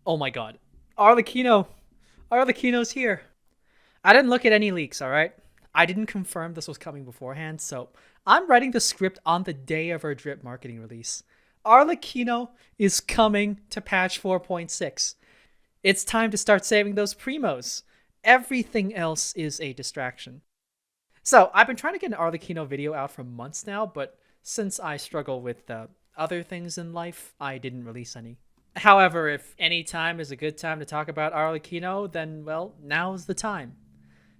Oh my god. Arlecchino! Arlecchino's here. I didn't look at any leaks, alright? I didn't confirm this was coming beforehand, so I'm writing the script on the day of our drip marketing release. Arlecchino is coming to patch 4.6. It's time to start saving those primos. Everything else is a distraction. So, I've been trying to get an Arlecchino video out for months now, but since I struggle with other things in life, I didn't release any. However, if any time is a good time to talk about Arlecchino, then, well, now's the time.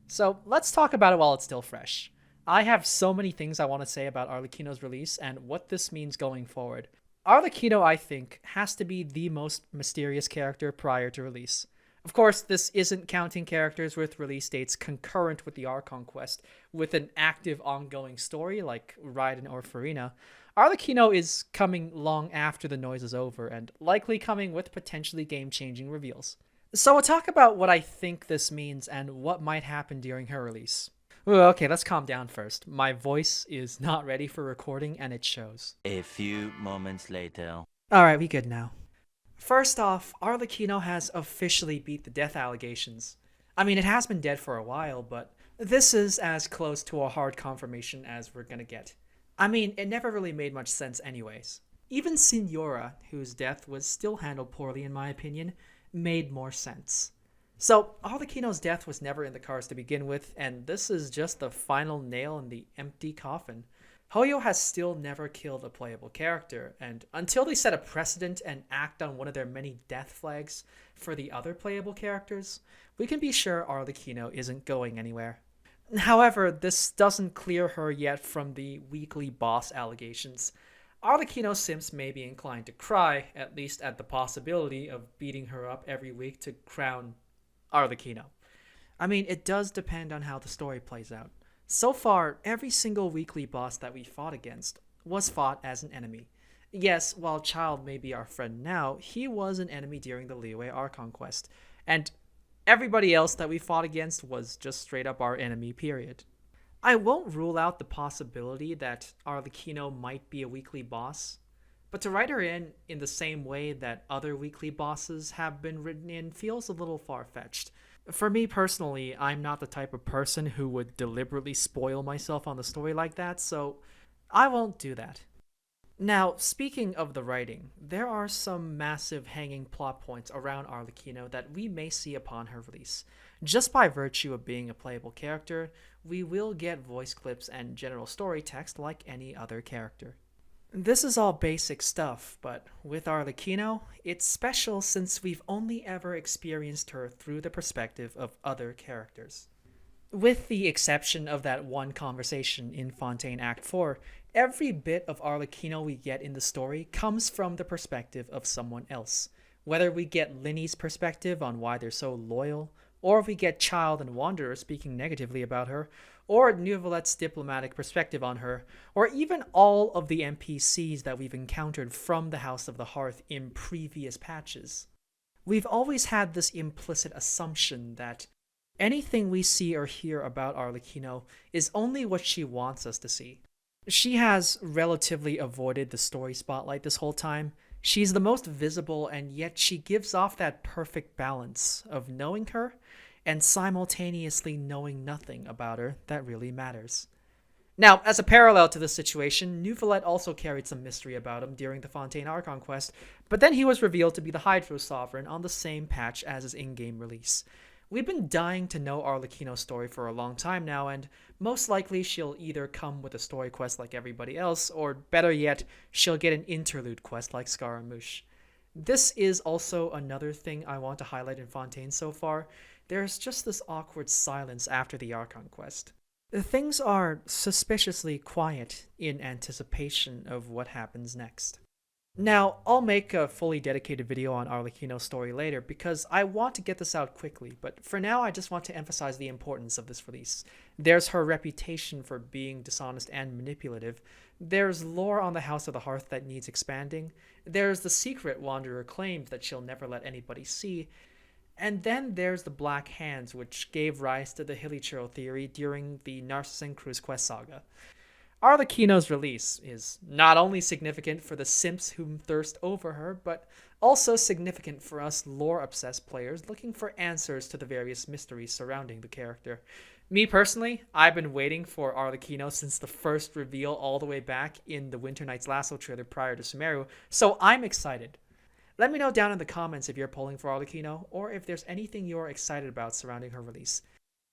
So let's talk about it while it's still fresh. I have so many things I want to say about Arlecchino's release and what this means going forward. Arlecchino, I think, has to be the most mysterious character prior to release. Of course, this isn't counting characters with release dates concurrent with the Archon quest, with an active ongoing story like Raiden or Farina. Arlecchino is coming long after the noise is over, and likely coming with potentially game-changing reveals. So we'll talk about what I think this means and what might happen during her release. Ooh, okay, let's calm down first. My voice is not ready for recording, and it shows. A few moments later. Alright, we good now. First off, Arlecchino has officially beat the death allegations. I mean, it has been dead for a while, but this is as close to a hard confirmation as we're gonna get. I mean, it never really made much sense anyways. Even Signora, whose death was still handled poorly in my opinion, made more sense. So, Arlecchino's death was never in the cards to begin with, and this is just the final nail in the empty coffin. Hoyo has still never killed a playable character, and until they set a precedent and act on one of their many death flags for the other playable characters, we can be sure Arlecchino isn't going anywhere. However, this doesn't clear her yet from the weekly boss allegations. Arlecchino simps may be inclined to cry, at least at the possibility of beating her up every week to crown Arlecchino. I mean, it does depend on how the story plays out. So far, every single weekly boss that we fought against was fought as an enemy. Yes, while Child may be our friend now, he was an enemy during the Liyue Archon quest, and everybody else that we fought against was just straight up our enemy, period. I won't rule out the possibility that Arlecchino might be a weekly boss, but to write her in the same way that other weekly bosses have been written in feels a little far-fetched. For me personally, I'm not the type of person who would deliberately spoil myself on the story like that, so I won't do that. Now, speaking of the writing, there are some massive hanging plot points around Arlecchino that we may see upon her release. Just by virtue of being a playable character, we will get voice clips and general story text like any other character. This is all basic stuff, but with Arlecchino, it's special since we've only ever experienced her through the perspective of other characters. With the exception of that one conversation in Fontaine Act 4, every bit of Arlecchino we get in the story comes from the perspective of someone else. Whether we get Linny's perspective on why they're so loyal, or if we get Child and Wanderer speaking negatively about her, or Nouvelette's diplomatic perspective on her, or even all of the NPCs that we've encountered from the House of the Hearth in previous patches. We've always had this implicit assumption that anything we see or hear about Arlecchino is only what she wants us to see. She has relatively avoided the story spotlight this whole time. She's the most visible, and yet she gives off that perfect balance of knowing her and simultaneously knowing nothing about her that really matters. Now, as a parallel to this situation, Nouvelette also carried some mystery about him during the Fontaine Archon quest, but then he was revealed to be the Hydro Sovereign on the same patch as his in-game release. We've been dying to know Arlecchino's story for a long time now, and most likely she'll either come with a story quest like everybody else, or better yet, she'll get an interlude quest like Scaramouche. This is also another thing I want to highlight in Fontaine so far. There's just this awkward silence after the Archon quest. Things are suspiciously quiet in anticipation of what happens next. Now, I'll make a fully dedicated video on Arlecchino's story later because I want to get this out quickly, but for now I just want to emphasize the importance of this release. There's her reputation for being dishonest and manipulative. There's lore on the House of the Hearth that needs expanding. There's the secret Wanderer claimed that she'll never let anybody see. And then there's the Black Hands, which gave rise to the Hilichurl theory during the Narcissan Cruz quest saga. Arlecchino's release is not only significant for the simps who thirst over her, but Also significant for us lore-obsessed players looking for answers to the various mysteries surrounding the character. Me personally, I've been waiting for Arlecchino since the first reveal all the way back in the Winter Night's Lasso trailer prior to Sumeru, so I'm excited. Let me know down in the comments if you're polling for Arlecchino, or if there's anything you're excited about surrounding her release.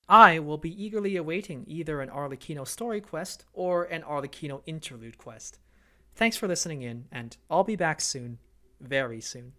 I will be eagerly awaiting either an Arlecchino story quest or an Arlecchino interlude quest. Thanks for listening in, and I'll be back soon, very soon.